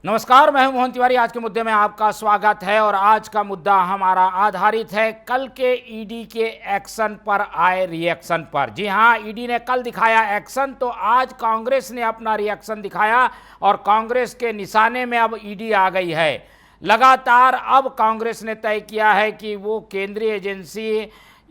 नमस्कार, मैं हूं मोहन तिवारी। आज के मुद्दे में आपका स्वागत है और आज का मुद्दा हमारा आधारित है कल के ईडी के एक्शन पर आए रिएक्शन पर। जी हां, ईडी ने कल दिखाया एक्शन, तो आज कांग्रेस ने अपना रिएक्शन दिखाया और कांग्रेस के निशाने में अब ईडी आ गई है। लगातार अब कांग्रेस ने तय किया है कि वो केंद्रीय एजेंसी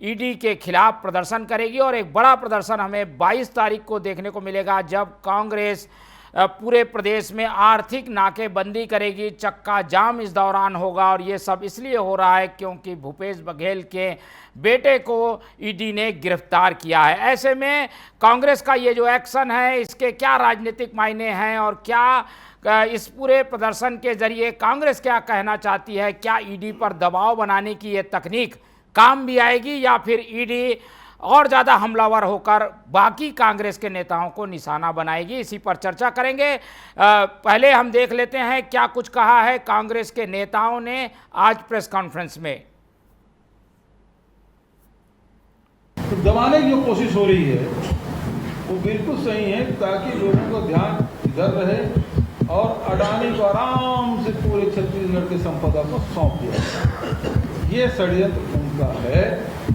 ईडी के खिलाफ प्रदर्शन करेगी और एक बड़ा प्रदर्शन हमें 22 तारीख को देखने को मिलेगा, जब कांग्रेस पूरे प्रदेश में आर्थिक नाकेबंदी करेगी। चक्का जाम इस दौरान होगा और ये सब इसलिए हो रहा है क्योंकि भूपेश बघेल के बेटे को ईडी ने गिरफ्तार किया है। ऐसे में कांग्रेस का ये जो एक्शन है, इसके क्या राजनीतिक मायने हैं और क्या इस पूरे प्रदर्शन के जरिए कांग्रेस क्या कहना चाहती है? क्या ईडी पर दबाव बनाने की ये तकनीक काम भी आएगी या फिर ईडी और ज़्यादा हमलावर होकर बाकी कांग्रेस के नेताओं को निशाना बनाएगी? इसी पर चर्चा करेंगे। पहले हम देख लेते हैं क्या कुछ कहा है कांग्रेस के नेताओं ने आज प्रेस कॉन्फ्रेंस में। तो दबाने की जो कोशिश हो रही है वो बिल्कुल सही है, ताकि लोगों का ध्यान इधर रहे और अडानी को आराम से पूरे छत्तीसगढ़ की संपदा को सौंप दिया। ये षड्यंत्र उनका है,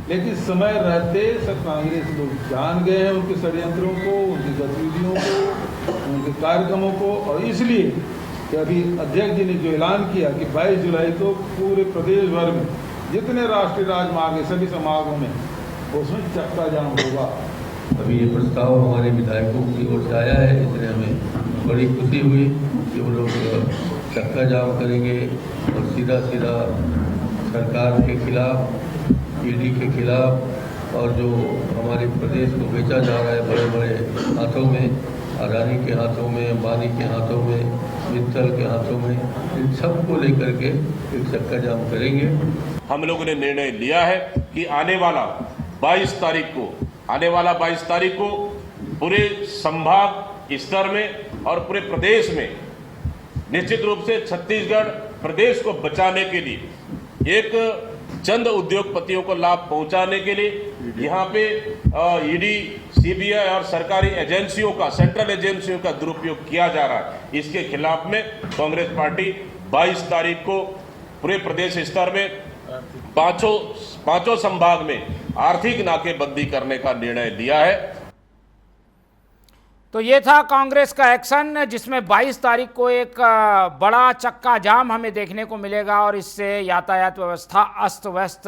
लेकिन समय रहते सब कांग्रेस लोग जान गए हैं उनके षड्यंत्रों को, उनकी गतिविधियों को, उनके कार्यक्रमों को। और इसलिए कि अभी अध्यक्ष जी ने जो ऐलान किया कि 22 जुलाई को पूरे प्रदेश भर में जितने राष्ट्रीय राजमार्ग है सभी समागमों में उसमें चक्का जाम होगा। अभी ये प्रस्ताव हमारे विधायकों की ओर से आया है, इसलिए हमें बड़ी खुशी हुई कि वो लोग चक्का जाम करेंगे और सीधा सीधा सरकार के खिलाफ, ईडी के खिलाफ और जो हमारे प्रदेश को बेचा जा रहा है बड़े बड़े हाथों में, अडानी के हाथों में, अंबानी के हाथों में, मित्तल के हाथों में, इन सब को लेकर के एक चक्का जाम करेंगे। हम लोगों ने निर्णय लिया है कि आने वाला 22 तारीख को पूरे संभाग स्तर में और पूरे प्रदेश में निश्चित रूप से छत्तीसगढ़ प्रदेश को बचाने के लिए, एक चंद उद्योगपतियों को लाभ पहुंचाने के लिए यहाँ पे ईडी, सीबीआई और सरकारी एजेंसियों का, सेंट्रल एजेंसियों का दुरुपयोग किया जा रहा है। इसके खिलाफ में कांग्रेस पार्टी 22 तारीख को पूरे प्रदेश स्तर में पांचों संभाग में आर्थिक नाकेबंदी करने का निर्णय लिया है। तो ये था कांग्रेस का एक्शन, जिसमें 22 तारीख को एक बड़ा चक्का जाम हमें देखने को मिलेगा और इससे यातायात व्यवस्था अस्त व्यस्त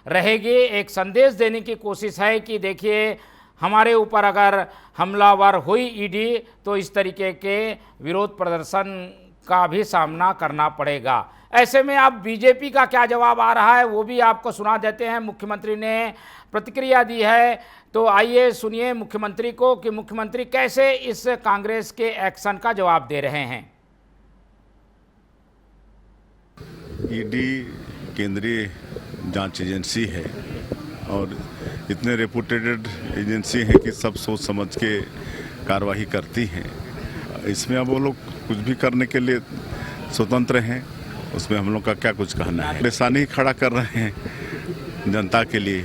रहेगी। एक संदेश देने की कोशिश है कि देखिए, हमारे ऊपर अगर हमलावर हुई ईडी तो इस तरीके के विरोध प्रदर्शन का भी सामना करना पड़ेगा। ऐसे में अब बीजेपी का क्या जवाब आ रहा है वो भी आपको सुना देते हैं। मुख्यमंत्री ने प्रतिक्रिया दी है, तो आइए सुनिए मुख्यमंत्री को कि मुख्यमंत्री कैसे इस कांग्रेस के एक्शन का जवाब दे रहे हैं। ईडी केंद्रीय जांच एजेंसी है और इतने रेपुटेटेड एजेंसी है कि सब सोच समझ के कार्रवाई करती हैं। इसमें अब वो लोग कुछ भी करने के लिए स्वतंत्र हैं, उसमें हम लोग का क्या कुछ कहना है। परेशानी खड़ा कर रहे हैं जनता के लिए।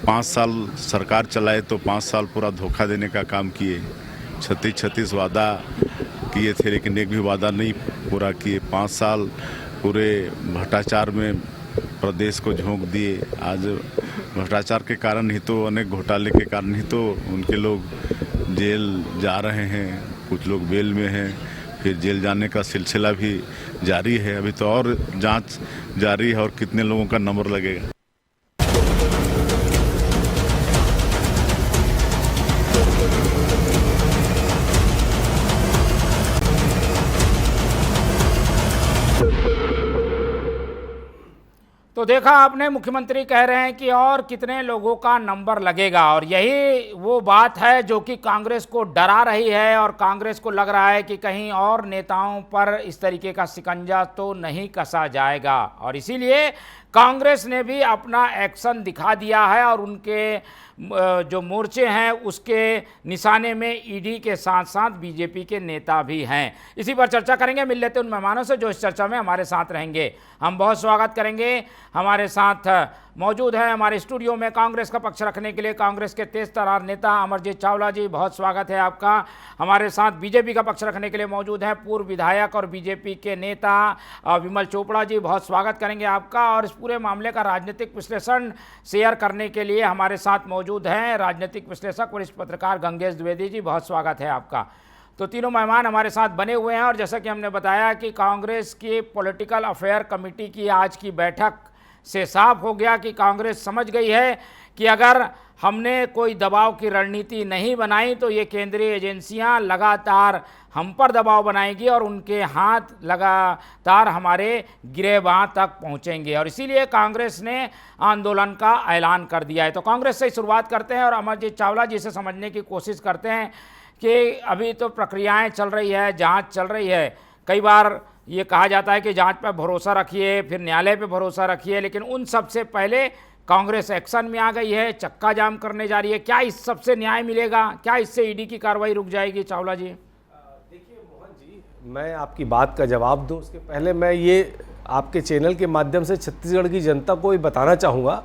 5 साल सरकार चलाए तो 5 साल पूरा धोखा देने का काम किए। 36 वादा किए थे, लेकिन एक भी वादा नहीं पूरा किए। 5 साल पूरे भ्रष्टाचार में प्रदेश को झोंक दिए। आज भ्रष्टाचार के कारण ही तो, अनेक घोटाले के कारण ही तो उनके लोग जेल जा रहे हैं, कुछ लोग बेल में हैं, फिर जेल जाने का सिलसिला भी जारी है। अभी तो और जांच जारी है और कितने लोगों का नंबर लगेगा। तो देखा आपने, मुख्यमंत्री कह रहे हैं कि और कितने लोगों का नंबर लगेगा, और यही वो बात है जो कि कांग्रेस को डरा रही है और कांग्रेस को लग रहा है कि कहीं और नेताओं पर इस तरीके का शिकंजा तो नहीं कसा जाएगा। और इसीलिए कांग्रेस ने भी अपना एक्शन दिखा दिया है और उनके जो मोर्चे हैं उसके निशाने में ईडी के साथ साथ बीजेपी के नेता भी हैं। इसी पर चर्चा करेंगे। मिल लेते उन मेहमानों से जो इस चर्चा में हमारे साथ रहेंगे। हम बहुत स्वागत करेंगे हमारे साथ मौजूद हैं हमारे स्टूडियो में कांग्रेस का पक्ष रखने के लिए कांग्रेस के तेज तर्रार नेता अमरजीत चावला जी, बहुत स्वागत है आपका। हमारे साथ बीजेपी का पक्ष रखने के लिए मौजूद हैं पूर्व विधायक और बीजेपी के नेता विमल चोपड़ा जी, बहुत स्वागत करेंगे आपका। और इस पूरे मामले का राजनीतिक विश्लेषण शेयर करने के लिए हमारे साथ मौजूद हैं राजनीतिक विश्लेषक वरिष्ठ पत्रकार गंगेश द्विवेदी जी, बहुत स्वागत है आपका। तो तीनों मेहमान हमारे साथ बने हुए हैं और जैसा कि हमने बताया कि कांग्रेस की पॉलिटिकल अफेयर कमेटी की आज की बैठक से साफ हो गया कि कांग्रेस समझ गई है कि अगर हमने कोई दबाव की रणनीति नहीं बनाई तो ये केंद्रीय एजेंसियां लगातार हम पर दबाव बनाएंगी और उनके हाथ लगातार हमारे गिरेबां तक पहुंचेंगे, और इसीलिए कांग्रेस ने आंदोलन का ऐलान कर दिया है। तो कांग्रेस से शुरुआत करते हैं और अमरजीत चावला जी से समझने की कोशिश करते हैं कि अभी तो प्रक्रियाएं चल रही है, जांच चल रही है। कई बार ये कहा जाता है कि जांच पर भरोसा रखिए, फिर न्यायालय पे भरोसा रखिए, लेकिन उन सबसे पहले कांग्रेस एक्शन में आ गई है, चक्का जाम करने जा रही है। क्या इस सबसे न्याय मिलेगा? क्या इससे ईडी की कार्रवाई रुक जाएगी? चावला जी। देखिए मोहन जी, मैं आपकी बात का जवाब दूं उसके पहले मैं ये आपके चैनल के माध्यम से छत्तीसगढ़ की जनता को भी बताना चाहूँगा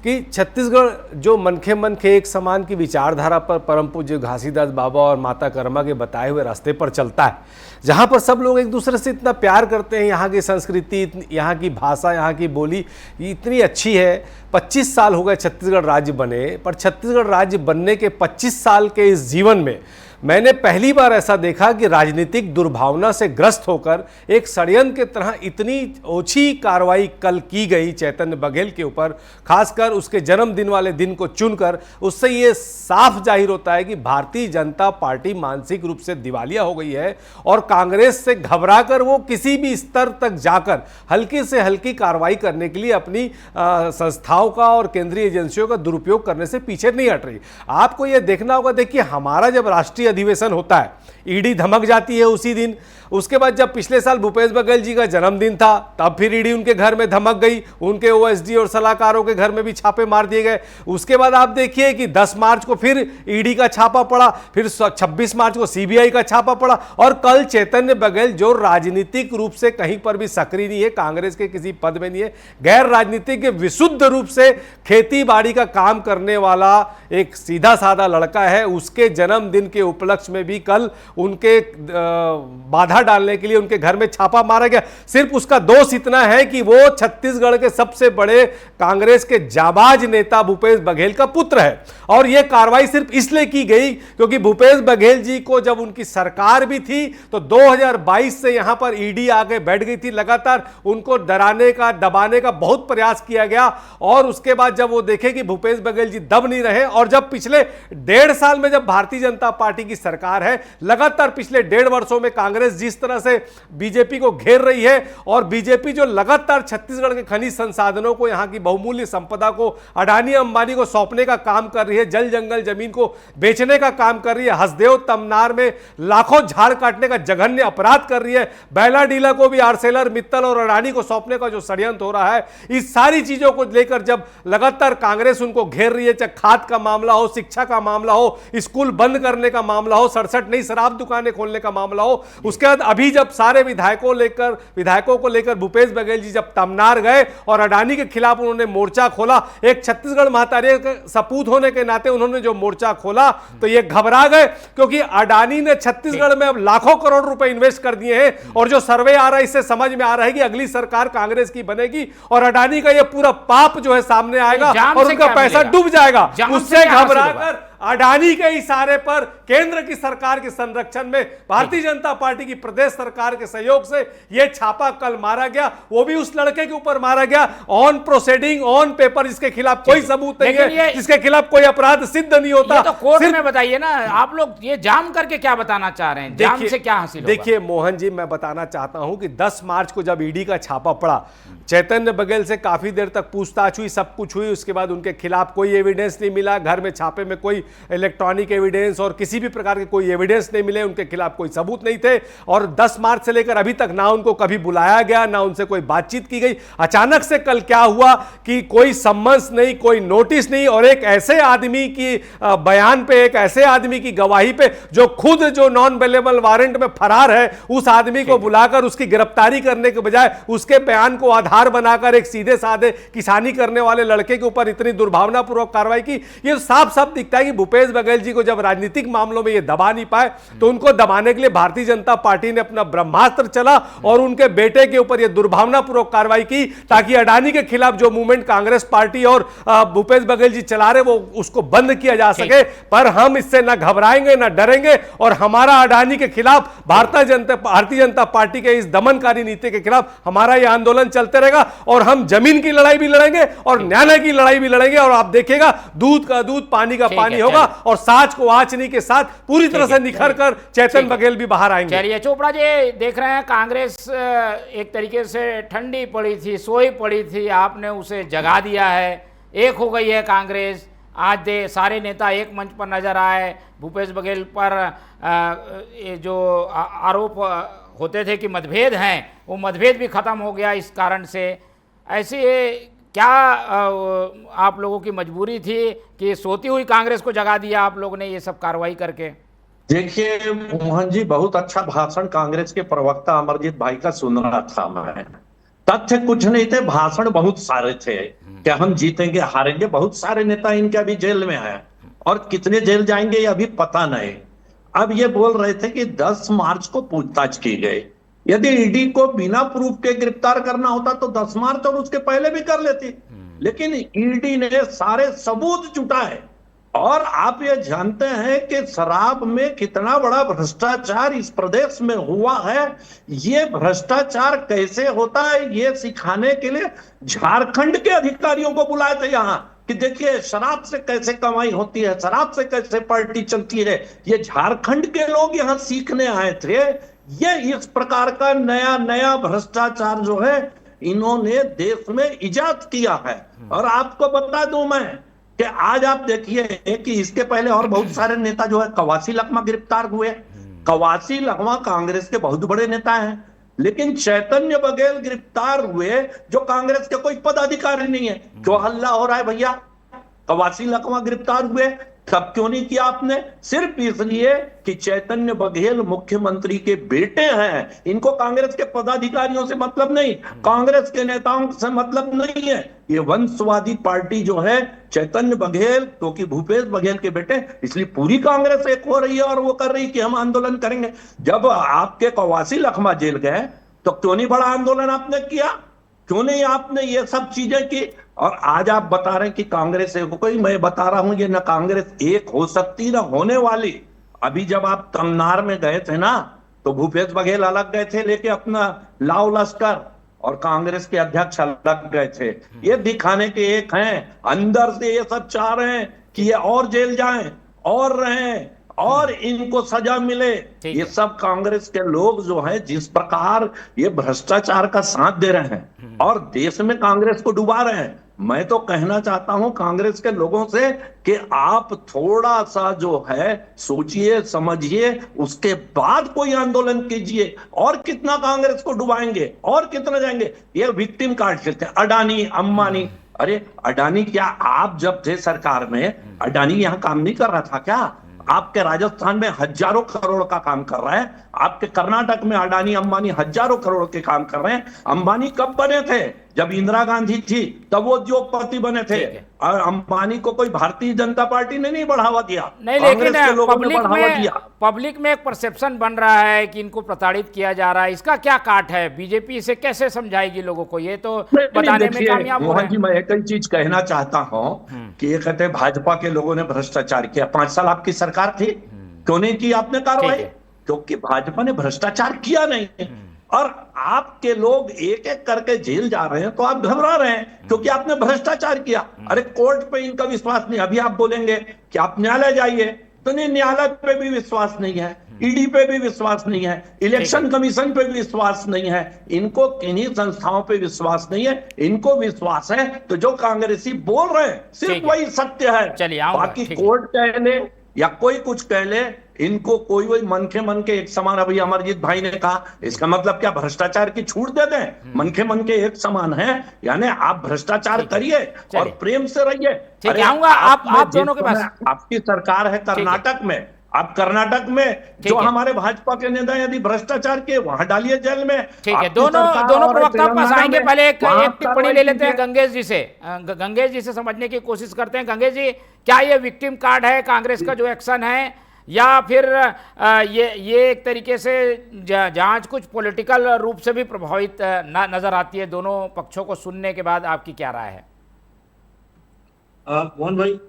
कि छत्तीसगढ़ जो मनखे एक समान की विचारधारा पर परम पूज्य घासीदास बाबा और माता कर्मा के बताए हुए रास्ते पर चलता है, जहाँ पर सब लोग एक दूसरे से इतना प्यार करते हैं। यहाँ की संस्कृति, यहाँ की भाषा, यहाँ की बोली इतनी अच्छी है। 25 साल हो गए छत्तीसगढ़ राज्य बने, पर छत्तीसगढ़ राज्य बनने के 25 साल के इस जीवन में मैंने पहली बार ऐसा देखा कि राजनीतिक दुर्भावना से ग्रस्त होकर एक षड्यंत्र की तरह इतनी ओछी कार्रवाई कल की गई चैतन्य बघेल के ऊपर, खासकर उसके जन्मदिन वाले दिन को चुनकर। उससे ये साफ जाहिर होता है कि भारतीय जनता पार्टी मानसिक रूप से दिवालिया हो गई है और कांग्रेस से घबराकर वो किसी भी स्तर तक जाकर हल्की से हल्की कार्रवाई करने के लिए अपनी संस्थाओं का और केंद्रीय एजेंसियों का दुरुपयोग करने से पीछे नहीं हट रही। आपको ये देखना होगा, देखिए हमारा जब राष्ट्रीय अधिवेशन होता है ईडी धमक जाती है उसी दिन। उसके बाद जब पिछले साल भूपेश बघेल जी का जन्मदिन था तब फिर ईडी उनके घर में धमक गई, उनके ओएसडी और सलाहकारों के घर में भी छापे मार दिए गए। उसके बाद आप देखिए कि 10 मार्च को फिर ईडी का छापा पड़ा, फिर 26 मार्च को सीबीआई का छापा पड़ा, और कल चैतन्य बघेल जो राजनीतिक रूप से कहीं पर भी सक्रिय नहीं है, कांग्रेस के किसी पद में नहीं है, गैर राजनीतिक के विशुद्ध रूप से खेती बाड़ी का काम करने वाला एक सीधा साधा लड़का है, उसके जन्मदिन के उपलक्ष्य में भी कल उनके बाधा डालने के लिए उनके घर में छापा मारा गया। सिर्फ उसका दोष इतना है कि वो छत्तीसगढ़ के सबसे बड़े कांग्रेस के जाबाज नेता भूपेश बघेल का पुत्र है, और यह कार्रवाई सिर्फ इसलिए की गई क्योंकि भूपेश बघेल जी को जब उनकी सरकार भी थी तो 2022 से यहां पर ईडी आके बैठ गई थी। लगातार उनको डराने का, दबाने का बहुत प्रयास किया गया, और उसके बाद जब वो देखे कि भूपेश बघेल जी दब नहीं रहे, और जब पिछले 1.5 साल में जब भारतीय जनता पार्टी की सरकार है, लगातार पिछले 1.5 वर्षों में कांग्रेस जिस तरह से बीजेपी को घेर रही है, और बीजेपी जो लगातार छत्तीसगढ़ के खनिज संसाधनों को, यहां की बहुमूल्य संपदा को अडानी अंबानी को सौंपने का काम कर रही है, जल जंगल जमीन को बेचने का काम कर रही है, हसदेव तमनार में लाखों झाड़ काटने का जघन्य अपराध कर रही है, बैला डीला को भी आर्सेलर मित्तल और अडानी को सौंपने का जो षड्यंत्र हो रहा है, इस सारी चीजों को लेकर जब लगातार कांग्रेस उनको घेर रही है, चाहे खाद का मामला हो, शिक्षा का मामला हो, स्कूल बंद करने का मामला हो, 67 नई शराब दुकानें खोलने का मामला हो, उसके बाद अभी जब सारे विधायकों को लेकर भूपेश बघेल जी जब तमनार गए और अडानी के खिलाफ उन्होंने मोर्चा खोला, एक छत्तीसगढ़ महातारे के सपूत होने के नाते उन्होंने जो मोर्चा खोला, तो ये घबरा गए क्योंकि अडानी ने छत्तीसगढ़ में अब लाखों करोड़ रुपए इन्वेस्ट कर दिए हैं, और जो सर्वे आ रहा है इससे समझ में आ रहा है कि अगली सरकार कांग्रेस की बनेगी और अडानी का ये पूरा पाप जो है सामने आएगा और उनका पैसा डूब जाएगा। उससे घबराकर अडानी के इशारे पर केंद्र की सरकार के संरक्षण में भारतीय जनता पार्टी की प्रदेश सरकार के सहयोग से यह छापा कल मारा गया, वो भी उस लड़के के ऊपर मारा गया ऑन प्रोसीडिंग, ऑन पेपर, जिसके खिलाफ कोई सबूत नहीं है, जिसके खिलाफ कोई अपराध सिद्ध नहीं होता। तो कोर्ट में बताइए ना, आप लोग ये जाम करके क्या बताना चाह रहे हैं? जाम से क्या हासिल होगा? देखिए मोहन जी, मैं बताना चाहता हूं कि 10 मार्च को जब ईडी का छापा पड़ा, चैतन्य बघेल से काफी देर तक पूछताछ हुई, सब कुछ हुई, उसके बाद उनके खिलाफ कोई एविडेंस नहीं मिला, घर में छापे में कोई इलेक्ट्रॉनिक एविडेंस और किसी भी प्रकार के कोई एविडेंस नहीं मिले, उनके खिलाफ कोई सबूत नहीं थे, और 10 मार्च से लेकर अभी तक ना उनको कभी बुलाया गया, ना उनसे कोई बातचीत की गई। अचानक से कल क्या हुआ कि कोई सम्मन्स नहीं, कोई नोटिस नहीं, और एक ऐसे आदमी की बयान पे, एक ऐसे आदमी की गवाही पे जो खुद जो नॉन अवेलेबल वारंट में फरार है, उस आदमी को बुलाकर उसकी गिरफ्तारी करने के बजाय उसके बयान को आधार आधार बनाकर एक सीधे साधे किसानी करने वाले लड़के के ऊपर इतनी दुर्भावनापूर्वक कार्रवाई की। ये साफ साफ दिखता है कि भूपेश बघेल जी को जब राजनीतिक मामलों में ये दबा नहीं पाए तो उनको दबाने के लिए भारतीय जनता पार्टी ने अपना ब्रह्मास्त्र चला और उनके बेटे के ऊपर ये दुर्भावनापूर्वक कार्रवाई की, ताकि अडानी के खिलाफ जो मूवमेंट कांग्रेस पार्टी और भूपेश बघेल जी चला रहे वो उसको बंद किया जा सके। पर हम इससे ना घबराएंगे ना डरेंगे, और हमारा अडानी के खिलाफ भारतीय जनता पार्टी के इस दमनकारी नीति के खिलाफ हमारा यह आंदोलन चलते रहेगा। और हम जमीन की लड़ाई भी लड़ेंगे और न्याय की लड़ाई भी लड़ेंगे, और आप देखिएगा दूध का दूध पानी का पानी होगा, और साच को आचनी के साथ पूरी तरह से निखर कर चेतन बघेल भी बाहर आएंगे। चलिए चोपड़ा जी, देख रहे हैं कांग्रेस एक तरीके से ठंडी पड़ी थी, सोई पड़ी थी, आपने उसे जगा दिया है, एक हो गई है कांग्रेस। आज सारे नेता एक मंच पर नजर आए। भूपेश बघेल पर ये जो आरोप होते थे कि मतभेद हैं, वो मतभेद भी खत्म हो गया इस कारण से। ऐसे क्या आप लोगों की मजबूरी थी कि सोती हुई कांग्रेस को जगा दिया आप लोगों ने ये सब कार्रवाई करके? देखिए मोहन जी, बहुत अच्छा भाषण कांग्रेस के प्रवक्ता अमरजीत भाई का सुन रहा था मैं। तथ्य कुछ नहीं थे, भाषण बहुत सारे थे कि हम जीतेंगे हारेंगे। बहुत सारे नेता इनके अभी जेल में हैं और कितने जेल जाएंगे ये अभी पता नहीं। अब ये बोल रहे थे कि 10 मार्च को पूछताछ की गई। यदि ईडी को बिना प्रूफ के गिरफ्तार करना होता तो 10 मार्च और उसके पहले भी कर लेती, लेकिन ईडी ने सारे सबूत जुटाए। और आप ये जानते हैं कि शराब में कितना बड़ा भ्रष्टाचार इस प्रदेश में हुआ है। ये भ्रष्टाचार कैसे होता है ये सिखाने के लिए झारखंड के अधिकारियों को बुलाए थे यहाँ, कि देखिए शराब से कैसे कमाई होती है, शराब से कैसे पार्टी चलती है। ये झारखंड के लोग यहाँ सीखने आए थे। ये इस प्रकार का नया नया भ्रष्टाचार जो है इन्होंने देश में इजाद किया है। और आपको बता दूं मैं कि आज आप देखिए कि इसके पहले और बहुत सारे नेता जो है, कवासी लखमा गिरफ्तार हुए। कवासी लखमा कांग्रेस के बहुत बड़े नेता हैं, लेकिन चैतन्य बघेल गिरफ्तार हुए जो कांग्रेस के कोई पदाधिकारी नहीं है। क्यों हल्ला हो रहा है भैया? कवासी लखमा गिरफ्तार हुए तब क्यों नहीं किया आपने? सिर्फ इसलिए कि चैतन्य बघेल मुख्यमंत्री के बेटे हैं। इनको कांग्रेस के पदाधिकारियों से मतलब नहीं, कांग्रेस के नेताओं से मतलब नहीं है। ये वंशवादी पार्टी जो है चैतन्य बघेल, क्योंकि भूपेश बघेल के बेटे, इसलिए पूरी कांग्रेस एक हो रही है और वो कर रही है कि हम आंदोलन करेंगे। जब आपके कवासी लखमा जेल गए तो क्यों नहीं बड़ा आंदोलन आपने किया? क्यों नहीं आपने ये सब चीजें की? और आज आप बता रहे हैं कि कांग्रेस एक हो गई। मैं बता रहा हूं ये ना कांग्रेस एक हो सकती ना होने वाली। अभी जब आप तमनार में गए थे ना तो भूपेश बघेल अलग गए थे लेके अपना लाव लश्कर, और कांग्रेस के अध्यक्ष अलग गए थे। ये दिखाने के एक हैं, अंदर से ये सब चाह रहे हैं कि ये और जेल जाएं और रहें और इनको सजा मिले। ये सब कांग्रेस के लोग जो हैं जिस प्रकार ये भ्रष्टाचार का साथ दे रहे हैं और देश में कांग्रेस को डुबा रहे हैं। मैं तो कहना चाहता हूं कांग्रेस के लोगों से कि आप थोड़ा सा जो है सोचिए समझिए, उसके बाद कोई आंदोलन कीजिए। और कितना कांग्रेस को डुबाएंगे और कितना जाएंगे? ये विक्टिम कार्ड खेलते हैं, अडानी अंबानी। अरे अडानी, क्या आप जब थे सरकार में अडानी यहां काम नहीं कर रहा था क्या? आपके राजस्थान में हजारों करोड़ का काम कर रहा है, आपके कर्नाटक में अडानी अंबानी हजारों करोड़ के काम कर रहे हैं। अंबानी कब बने थे? जब इंदिरा गांधी थी तब वो उद्योगपति बने थे। और अंबानी को कोई भारतीय जनता पार्टी ने नहीं बढ़ावा दिया, नहीं, लेकिन पब्लिक में एक परसेप्शन बन रहा है कि इनको प्रताड़ित किया जा रहा है। इसका क्या काट है? बीजेपी इसे कैसे समझाएगी लोगों को? ये तो बताने में कामयाब हो रहे हैं। मोहन जी, मैं एक ही चीज कहना चाहता हूँ कि ये कहते हैं भाजपा के लोगों ने भ्रष्टाचार किया। 5 साल आपकी सरकार थी, क्यों नहीं की आपने कार्रवाई? क्योंकि भाजपा ने भ्रष्टाचार किया नहीं। और आपके लोग एक एक करके जेल जा रहे हैं तो आप घबरा रहे हैं क्योंकि आपने भ्रष्टाचार किया। अरे कोर्ट पे इनका विश्वास नहीं। अभी आप बोलेंगे कि आप न्यायालय जाइए, तो नहीं, न्यायालय पे भी विश्वास नहीं है, ईडी पे भी विश्वास नहीं है, इलेक्शन कमीशन पे भी विश्वास नहीं है। इनको किन्हीं संस्थाओं पे विश्वास नहीं है, इनको विश्वास है तो जो कांग्रेसी बोल रहे हैं सिर्फ वही सत्य है। बाकी कोर्ट कह ले या कोई कुछ कह ले, इनको कोई वही मन के एक समान। अभी अमरजीत भाई ने कहा, इसका मतलब क्या भ्रष्टाचार की छूट दे दें? मन के एक समान है, यानी आप भ्रष्टाचार करिए और प्रेम से रहिए। आऊंगा आप दोनों के पास। आपकी सरकार है कर्नाटक में, आप कर्नाटक में जो हमारे भाजपा के नेता यदि भ्रष्टाचार के वहां डालिए जेल में। ठीक है, आपकी दोनों सरकार दोनों और प्रवक्ता पास तेलंगाना आएंगे। में पहले एक वहां टिप्पणी कार्रवाई ले लेते हैं कीजिए। गंगेश जी से समझने की कोशिश करते हैं। गंगेश जी, क्या ये विक्टिम कार्ड है कांग्रेस का जो एक्शन है, या फिर ये एक तरीके से जांच कुछ पॉलिटिकल रूप से भी प्रभावित नजर आती है? दोनों पक्षों को सुनने के बाद आपकी क्या राय है? मोहन भाई,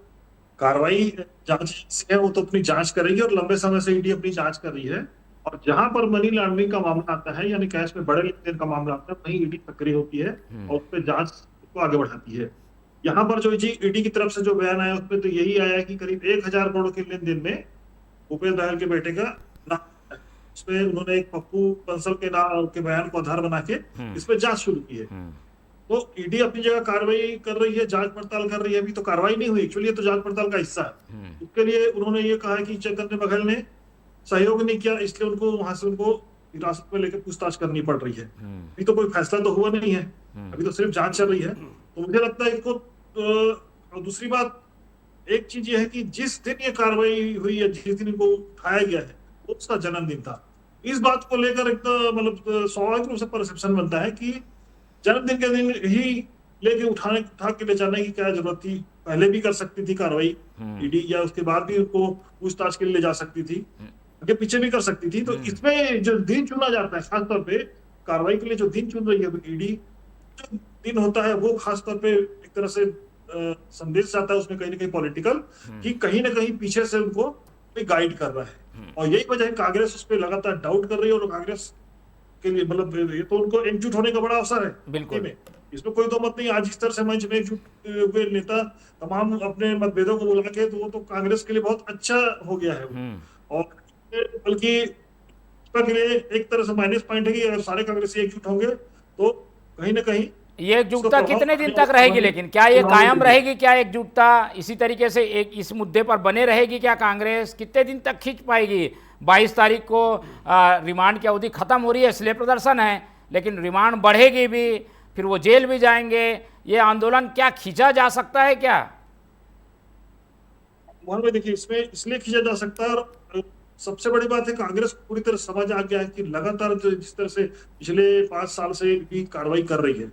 कार्रवाई जांच एजेंसी है, वो तो अपनी जांच करेगी और लंबे समय से ईडी अपनी जांच कर रही है। और जहां पर मनी लॉन्ड्रिंग का मामला आता है, यानी कैश में बड़े लेन देन का मामला आता है, वहीं ईडी सक्रिय होती है और उस पर जांच को आगे बढ़ाती है। यहाँ पर जो ईडी की तरफ से जो बयान आया उसमें तो यही आया कि करीब 1000 करोड़ के लेन देन में भूपेश बघेल के बेटे का नाम है। उसमें उन्होंने एक पप्पू बंसल के नाम के बयान को आधार बना के इस पर जांच शुरू की है। तो ईडी अपनी जगह कार्रवाई कर रही है, जांच पड़ताल कर रही है। अभी तो कार्रवाई नहीं हुई, एक्चुअली ये तो जांच पड़ताल का हिस्सा है। उसके लिए उन्होंने ये कहा कि चैतन्य बघेल ने सहयोग नहीं किया, इसलिए उनको वहां से उनको हिरासत में लेकर पूछताछ करनी पड़ रही है। अभी तो कोई फैसला तो हुआ नहीं है, अभी तो सिर्फ जांच चल रही है। तो मुझे लगता है इसको दूसरी बात एक चीज ये है कि जिस दिन ये कार्रवाई हुई है, जिस दिन इनको उठाया गया है, वो उसका जन्मदिन था। इस बात को लेकर एकदम मतलब स्वाभाविक रूप से परसेप्शन बनता है कि जन्मदिन के दिन ही लेके उठा के ले जाने की क्या जरूरत थी? पहले भी कर सकती थी कार्रवाई ईडी, या उसके बाद भी उनको पूछताछ के लिए ले जा सकती थी, आगे पीछे भी कर सकती थी। तो इसमें जो दिन चुना जाता है, खासतौर पे कार्रवाई के लिए जो दिन चुन रही है ईडी, जो दिन होता है वो खासतौर पे एक तरह से संदेश जाता है उसमें कहीं ना कहीं पॉलिटिकल, कि कहीं ना कहीं पीछे से उनको गाइड कर रहा है। और यही वजह है कांग्रेस उस पर लगातार डाउट कर रही है। और कांग्रेस के लिए मतलब ये तो उनको एकजुट होने का बड़ा अवसर है बिल्कुल, इसमें कोई तो मत नहीं। आज इस तरह से मंच में एकजुट हुए नेता तमाम अपने मतभेदों को बुला के, तो वो तो कांग्रेस के लिए बहुत अच्छा हो गया है। और बल्कि के लिए एक तरह से माइनस पॉइंट है कि अगर सारे कांग्रेसी एकजुट होंगे तो कहीं ना कहीं ये एकजुटता कितने दिन तक रहेगी? लेकिन क्या ये कायम रहेगी? क्या एकजुटता इसी तरीके से एक इस मुद्दे पर बने रहेगी? क्या कांग्रेस कितने दिन तक खींच पाएगी? 22 तारीख को रिमांड की अवधि खत्म हो रही है, इसलिए प्रदर्शन है, लेकिन रिमांड बढ़ेगी भी, फिर वो जेल भी जाएंगे। ये आंदोलन क्या खींचा जा सकता है क्या? मोहन भाई देखिए, इसमें इसलिए खींचा जा सकता है, और सबसे बड़ी बात है कांग्रेस को पूरी तरह समझ आ गया है कि लगातार जिस तरह से पिछले 5 साल से भी कार्रवाई कर रही है,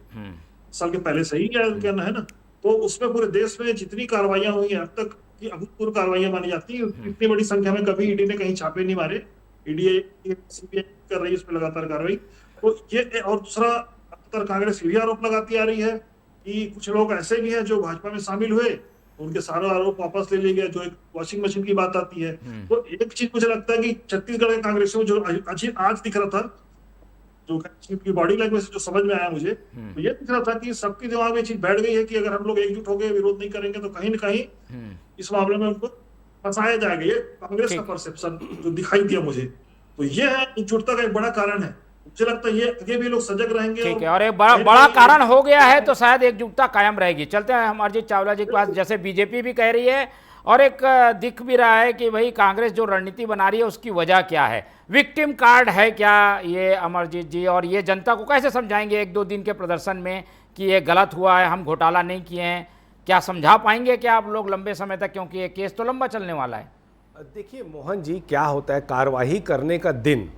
साल के पहले से ही कहना है ना, तो उसमें पूरे देश में जितनी कार्रवाइयां हुई हैं अब तक की अभूतपूर्व कार्रवाइयां मानी जाती है। इतनी बड़ी संख्या में कभी ईडी ने कहीं छापे नहीं मारे। ईडी सीबीआई कर रही है उस पर लगातार कार्रवाई। तो ये, और दूसरा कांग्रेस ये भी आरोप लगाती आ रही है कि कुछ लोग ऐसे भी हैं जो भाजपा में शामिल हुए, उनके सारे आरोप वापस ले लिए गए, जो एक वॉशिंग मशीन की बात आती है। तो एक चीज मुझे लगता है कि छत्तीसगढ़ के कांग्रेसियों जो आज दिख रहा था, जो की बॉडी लैंग्वेज से जो समझ में आया मुझे, तो ये दिख रहा था कि सबके दिमाग में चीज बैठ गई है कि अगर हम लोग एकजुट हो गए, विरोध नहीं करेंगे, तो कहीं ना कहीं इस मामले में उनको फंसाया जाएगा। ये कांग्रेस का परसेप्शन जो दिखाई दिया मुझे, तो ये है एकजुटता का एक बड़ा कारण है। मुझे लगता है ये आगे भी लोग सजग रहेंगे। ठीक है, और एक बड़ा कारण हो गया है तो शायद एकजुटता कायम रहेगी। चलते हैं अमरजीत चावला जी के पास। जैसे बीजेपी भी कह रही है और एक दिख भी रहा है कि भाई कांग्रेस जो रणनीति बना रही है उसकी वजह क्या है? विक्टिम कार्ड है क्या ये अमरजीत जी? और ये जनता को कैसे समझाएंगे 1-2 दिन के प्रदर्शन में कि ये गलत हुआ है, हम घोटाला नहीं किए हैं? क्या समझा पाएंगे क्या आप लोग लंबे समय तक, क्योंकि ये केस तो लंबा चलने वाला है? देखिए मोहन जी, क्या होता है, कार्रवाई करने का दिन,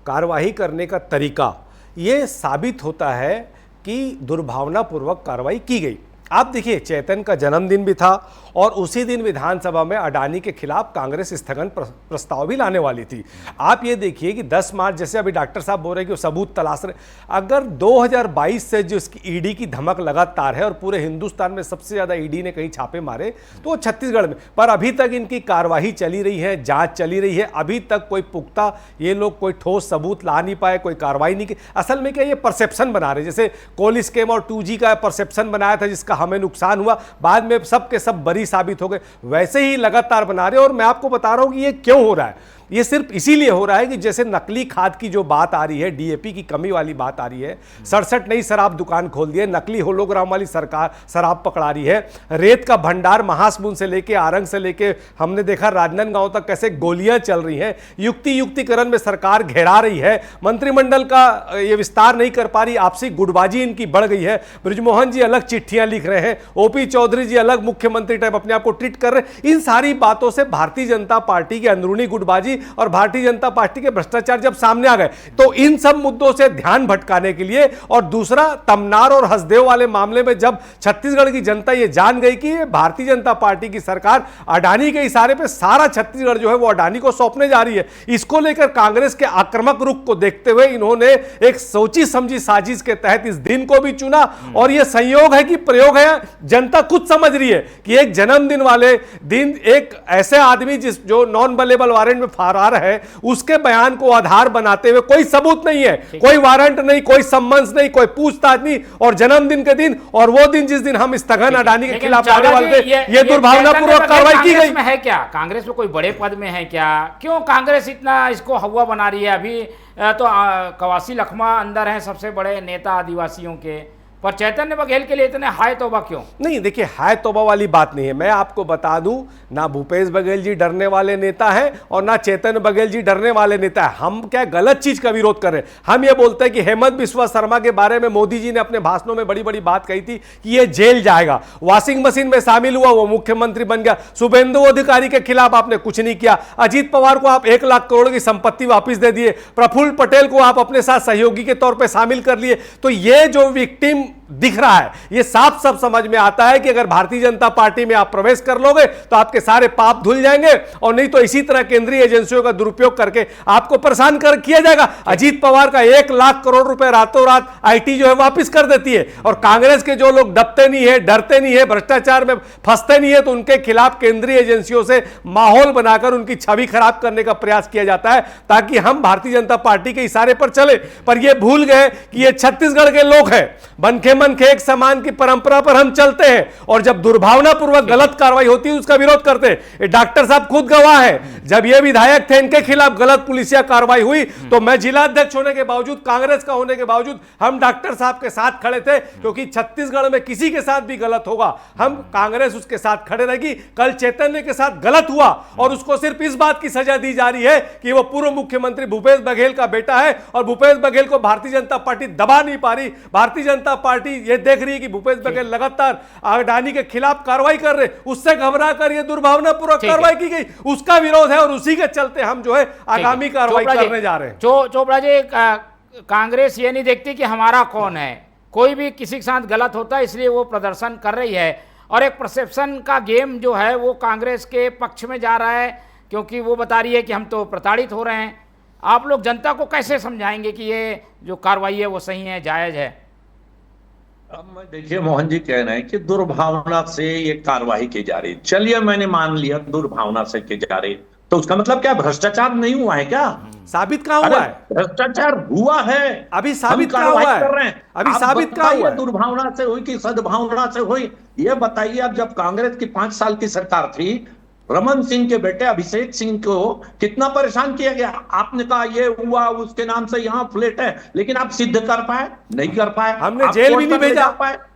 कार्रवाई करने का तरीका, ये साबित होता है कि दुर्भावनापूर्वक कार्रवाई की गई। आप देखिए, चैतन्य का जन्मदिन भी था और उसी दिन विधानसभा में अडानी के खिलाफ कांग्रेस स्थगन प्रस्ताव भी लाने वाली थी। आप ये देखिए कि 10 मार्च, जैसे अभी डॉक्टर साहब बोल रहे हैं कि वो सबूत तलाश रहे, अगर 2022 से जो इसकी ईडी की धमक लगातार है और पूरे हिंदुस्तान में सबसे ज़्यादा ईडी ने कहीं छापे मारे तो वो छत्तीसगढ़ में, पर अभी तक इनकी कार्यवाही चली रही है, जाँच चली रही है, अभी तक कोई पुख्ता ये लोग कोई ठोस सबूत ला नहीं पाए, कोई कार्रवाई नहीं की। असल में क्या, ये परसेप्शन बना रहे, जैसे कोल स्कीम और 2G का परसेप्शन बनाया था जिसका हमें नुकसान हुआ, बाद में सब के सब बरी साबित हो गए, वैसे ही लगातार बना रहे। और मैं आपको बता रहा हूं कि ये क्यों हो रहा है। ये सिर्फ इसीलिए हो रहा है कि जैसे नकली खाद की जो बात आ रही है, डीएपी की कमी वाली बात आ रही है, 67 नई शराब दुकान खोल दी है, नकली होलोग्राम वाली सरकार शराब पकड़ा रही है, रेत का भंडार महासमुंद से लेके आरंग से लेके हमने देखा राजनांदगांव तक कैसे गोलियां चल रही हैं, युक्तिकरण में सरकार घेरा रही है, मंत्रिमंडल का ये विस्तार नहीं कर पा रही, आपसी गुटबाजी इनकी बढ़ गई है, बृजमोहन जी अलग चिट्ठियां लिख रहे हैं, ओपी चौधरी जी अलग मुख्यमंत्री टाइप अपने आप को ट्रीट कर रहे हैं। इन सारी बातों से भारतीय जनता पार्टी की अंदरूनी गुटबाजी और भारतीय जनता पार्टी के भ्रष्टाचार जब सामने आ गए, तो इन सब मुद्दों से ध्यान भटकाने के लिए, और दूसरा तमनार और हसदेव वाले मामले में जब छत्तीसगढ़ की जनता ये जान गई कि भारतीय जनता पार्टी की सरकार अडानी के इशारे पे सारा छत्तीसगढ़ जो है वो अडानी को सौंपने जा रही है, इसको लेकर कांग्रेस के आक्रामक रुख को देखते हुए इन्होंने एक सोची समझी साजिश के तहत इस दिन को भी चुना। और यह संयोग है कि प्रयोग है, जनता खुद समझ रही है कि एक जन्मदिन वाले दिन एक ऐसे आदमी जो नॉन अवेलेबल वारंट में फरार है, उसके बयान को आधार बनाते हुए कोई सबूत नहीं है, कोई वारंट नहीं, कोई सम्मन्स नहीं, कोई पूछताछ नहीं, और जन्मदिन के दिन और वो दिन जिस दिन हम स्थगन अडानी के खिलाफ आने वाले थे, ये दुर्भावनापूर्वक कार्रवाई की गई। है क्या कांग्रेस में कोई बड़े पद में है क्या? क्यों कांग्रेस इतना इसको हवा बना रही है? अभी तो कवासी लखमा अंदर हैं सबसे बड़े नेता आदिवासियों के, पर चैतन्य बघेल के लिए इतने हाय तौबा क्यों? नहीं, देखिए हाय तौबा वाली बात नहीं है। मैं आपको बता दूं, ना भूपेश बघेल जी डरने वाले नेता हैं और ना चैतन्य बघेल जी डरने वाले नेता है। हम क्या गलत चीज का विरोध कर रहे हैं? हम ये बोलते हैं कि हेमंत बिस्वा शर्मा के बारे में मोदी जी ने अपने भाषणों में बड़ी बड़ी बात कही थी कि ये जेल जाएगा, वॉशिंग मशीन में शामिल हुआ, वो मुख्यमंत्री बन गया। शुभेंदु अधिकारी के खिलाफ आपने कुछ नहीं किया। अजीत पवार को आप 1 लाख करोड़ की संपत्ति वापिस दे दिए। प्रफुल्ल पटेल को आप अपने साथ सहयोगी के तौर पर शामिल कर लिए। तो ये जो विक्टिम दिख रहा है, ये साफ साफ समझ में आता है कि अगर भारतीय जनता पार्टी में आप प्रवेश कर लोगे तो आपके सारे पाप धुल जाएंगे, और नहीं तो इसी तरह केंद्रीय एजेंसियों का दुरुपयोग करके आपको परेशान कर किया जाएगा। अजीत पवार का 1 लाख करोड़ रुपए रातों रात आईटी जो है वापस कर देती है, और कांग्रेस के जो लोग दबते नहीं है, डरते नहीं है, भ्रष्टाचार में फंसते नहीं है, तो उनके खिलाफ केंद्रीय एजेंसियों से माहौल बनाकर उनकी छवि खराब करने का प्रयास किया जाता है ताकि हम भारतीय जनता पार्टी के इशारे पर चले। पर यह भूल गए कि ये छत्तीसगढ़ के लोग हैं, बनके मन के एक समान की परंपरा पर हम चलते हैं, और जब दुर्भावनापूर्वक गलत कार्रवाई होती है उसका विरोध करते हैं। डॉक्टर साहब खुद गवाह है, जब ये विधायक थे इनके खिलाफ गलत पुलिसिया कार्रवाई हुई तो मैं जिला अध्यक्ष होने के बावजूद, कांग्रेस का होने के बावजूद हम डॉक्टर साहब के साथ खड़े थे, क्योंकि छत्तीसगढ़ में किसी के साथ भी गलत होगा हम कांग्रेस उसके साथ खड़े रहेगी। कल चैतन्य के साथ गलत हुआ और उसको सिर्फ इस बात की सजा दी जा रही है कि वो पूर्व मुख्यमंत्री भूपेश बघेल का बेटा है, और भूपेश बघेल को भारतीय जनता पार्टी दबा नहीं पा रही। भारतीय जनता पार्टी ये देख रही है कि भूपेश बघेल लगातार अडानी के खिलाफ कार्रवाई कर रहे, उससे घबरा कर ये दुर्भावनापूर्वक कार्रवाई की गई, उसका विरोध है, और उसी के चलते हम जो है आगामी कार्रवाई करने जा रहे हैं। चोपड़ा जी, कांग्रेस ये नहीं देखती कि हमारा कौन है, कोई भी किसी के साथ गलत होता है इसलिए वो प्रदर्शन कर रही है, और एक परसेप्शन का गेम जो है वो कांग्रेस के पक्ष में जा रहा है, क्योंकि वो बता रही है कि हम तो प्रताड़ित हो रहे हैं। आप लोग जनता को कैसे समझाएंगे कि ये जो कार्रवाई है वो सही है, जायज है? अब देखिए, मोहन जी कह रहे हैं कि दुर्भावना से ये कार्रवाई की जा रही। चलिए, मैंने मान लिया दुर्भावना से की जा रही, तो उसका मतलब क्या भ्रष्टाचार नहीं हुआ है क्या? साबित कहाँ हुआ है? भ्रष्टाचार हुआ है, अभी साबित कहाँ हुआ है? कर रहे हैं, अभी साबित कहाँ हुआ है? दुर्भावना से हुई कि सद्भावना से हुई, ये बताइए। अब जब कांग्रेस की 5 साल की सरकार थी, रमन सिंह के बेटे अभिषेक सिंह को कितना परेशान किया गया। आपने कहा ये हुआ, उसके नाम से यहाँ फ्लैट है, लेकिन आप सिद्ध कर पाए? नहीं कर पाए। हमने जेल भी नहीं भेजा,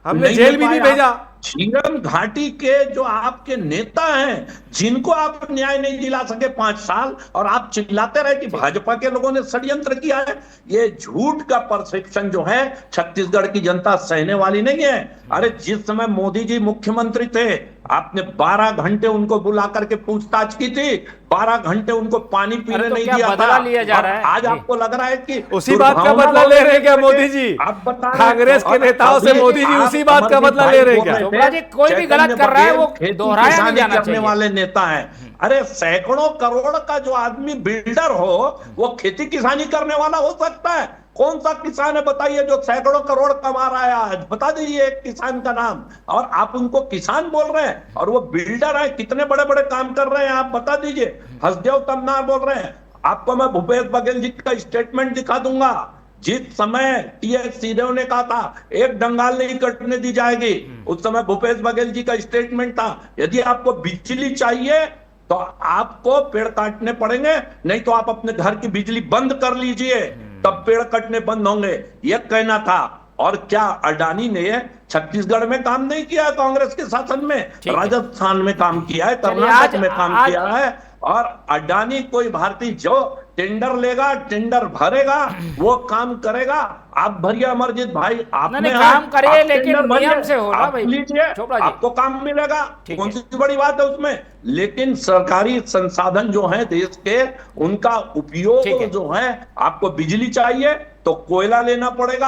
हमने जेल भी नहीं भेजा। झीरम घाटी के जो आपके नेता हैं, जिनको आप न्याय नहीं दिला सके 5 साल, और आप चिल्लाते रहे कि भाजपा के लोगों ने षड्यंत्र किया है, ये झूठ का परसेप्शन जो है छत्तीसगढ़ की जनता सहने वाली नहीं है। अरे जिस समय मोदी जी मुख्यमंत्री थे, आपने 12 घंटे उनको बुला करके पूछताछ की थी, 12 घंटे उनको पानी पीने नहीं दिया था। लिया जा रहा है। आज आपको लग रहा है कि उसी बात का बदला ले रहे हैं क्या मोदी जी? आप बता, कांग्रेस के नेताओं से मोदी जी उसी बात का बदला ले रहे हैं क्या? कोई भी गलत कर रहा है वो दोहराया नहीं जाना चाहिए। वाले नेता हैं। अरे सैकड़ों करोड़ का जो आदमी बिल्डर हो, वो खेती किसानी करने वाला हो सकता है? कौन सा किसान है बताइए जो सैकड़ों करोड़ कमा रहा है? आज बता दीजिए एक किसान का नाम, और आप उनको किसान बोल रहे हैं, और वो बिल्डर है, कितने बड़े बड़े काम कर रहे हैं आप बता दीजिए। हसदेव तमनार बोल रहे हैं। आपको मैं भूपेश बघेल जी का स्टेटमेंट दिखा दूंगा। जिस समय टीएस सिंहदेव ने कहा था एक डंगाल नहीं कटने दी जाएगी, उस समय भूपेश बघेल जी का स्टेटमेंट था, यदि आपको बिजली चाहिए तो आपको पेड़ काटने पड़ेंगे, नहीं तो आप अपने घर की बिजली बंद कर लीजिए, तब पेड़ कटने बंद होंगे, यह कहना था। और क्या अडानी ने छत्तीसगढ़ में काम नहीं किया है कांग्रेस के शासन में? राजस्थान में काम किया है, कर्नाटक में काम किया है। और अडानी कोई भारतीय जो टेंडर लेगा, टेंडर भरेगा, वो काम करेगा। आप भरिए अमरजीत भाई, आपने काम करिए, लेकिन नियम से हो ना भाई, लीजिए, आपको काम मिलेगा, कौन सी बड़ी बात है उसमें। लेकिन सरकारी संसाधन जो है देश के, उनका उपयोग जो है, आपको बिजली चाहिए तो कोयला लेना पड़ेगा,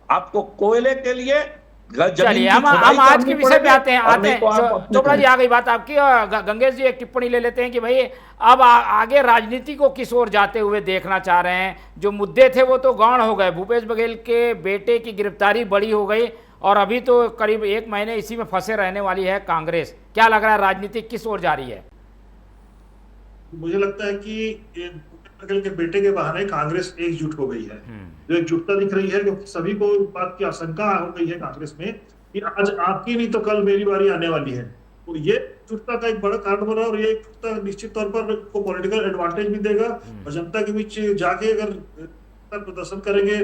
आपको कोयले के लिए चलिए हम आज के विषय पे आते हैं चोपड़ा जी, आ गई बात आपकी। और गंगेश जी एक टिप्पणी ले लेते हैं कि भाई अब आगे राजनीति को किस ओर जाते हुए देखना चाह रहे हैं। जो मुद्दे थे वो तो गौण हो गए, भूपेश बघेल के बेटे की गिरफ्तारी बड़ी हो गई और अभी तो करीब 1 महीने इसी में फंसे रहने वाली है कांग्रेस। क्या लग रहा है राजनीति किस ओर जा रही है? मुझे लगता है कि बघेल के बेटे के बहाने कांग्रेस एकजुट हो गई है। जो एकजुटता दिख रही है, क्योंकि सभी को बात की आशंका हो गई है कांग्रेस में कि आज आपकी नहीं तो कल मेरी बारी आने वाली है। तो ये एकजुटता का एक बड़ा कारण बना और ये एकजुटता निश्चित तौर पर को पॉलिटिकल एडवांटेज भी देगा। और जनता के बीच जाके अगर प्रदर्शन करेंगे,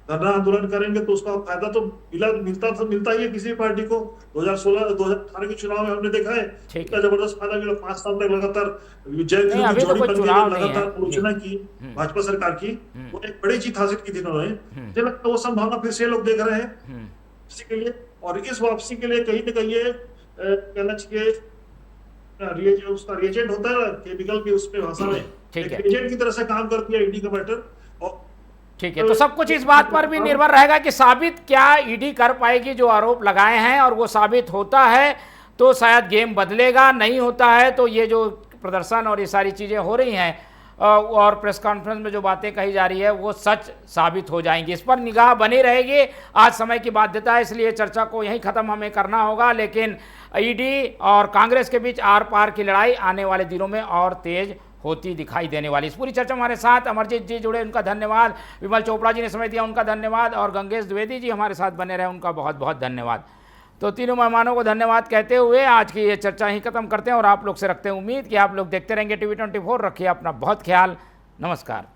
धरना आंदोलन करेंगे तो उसका फायदा तो मिलता ही है किसी भी पार्टी को। 2018 के चुनाव में हमने देखा है कितना जबरदस्त फायदा मिला। 5 साल तक लगातार लगातार आलोचना की भाजपा सरकार की, वो एक बड़ी जीत हासिल की थी उन्होंने। मुझे लगता है वो संभावना फिर से लोग देख रहे हैं इसी के लिए। और इस वापसी के लिए कहीं ना कहीं कहना चाहिए उसका रिएजेंट होता है केमिकल की, उसमें भाषा में एजेंट की तरह से काम करती है ईडी का मैटर। ठीक है, तो सब कुछ इस बात पर भी निर्भर रहेगा कि साबित क्या ईडी कर पाएगी जो आरोप लगाए हैं, और वो साबित होता है तो शायद गेम बदलेगा, नहीं होता है तो ये जो प्रदर्शन और ये सारी चीज़ें हो रही हैं और प्रेस कॉन्फ्रेंस में जो बातें कही जा रही है वो सच साबित हो जाएंगी। इस पर निगाह बनी रहेगी। आज समय की बाध्यता है, इसलिए चर्चा को यहीं ख़त्म हमें करना होगा। लेकिन ईडी और कांग्रेस के बीच आर पार की लड़ाई आने वाले दिनों में और तेज होती दिखाई देने वाली। इस पूरी चर्चा हमारे साथ अमरजीत जी जुड़े, उनका धन्यवाद। विमल चोपड़ा जी ने समय दिया, उनका धन्यवाद। और गंगेश द्विवेदी जी हमारे साथ बने रहे, उनका बहुत बहुत धन्यवाद। तो तीनों मेहमानों को धन्यवाद कहते हुए आज की ये चर्चा ही खत्म करते हैं और आप लोग से रखते हैं उम्मीद कि आप लोग देखते रहेंगे TV 24। रखिए अपना बहुत ख्याल। नमस्कार।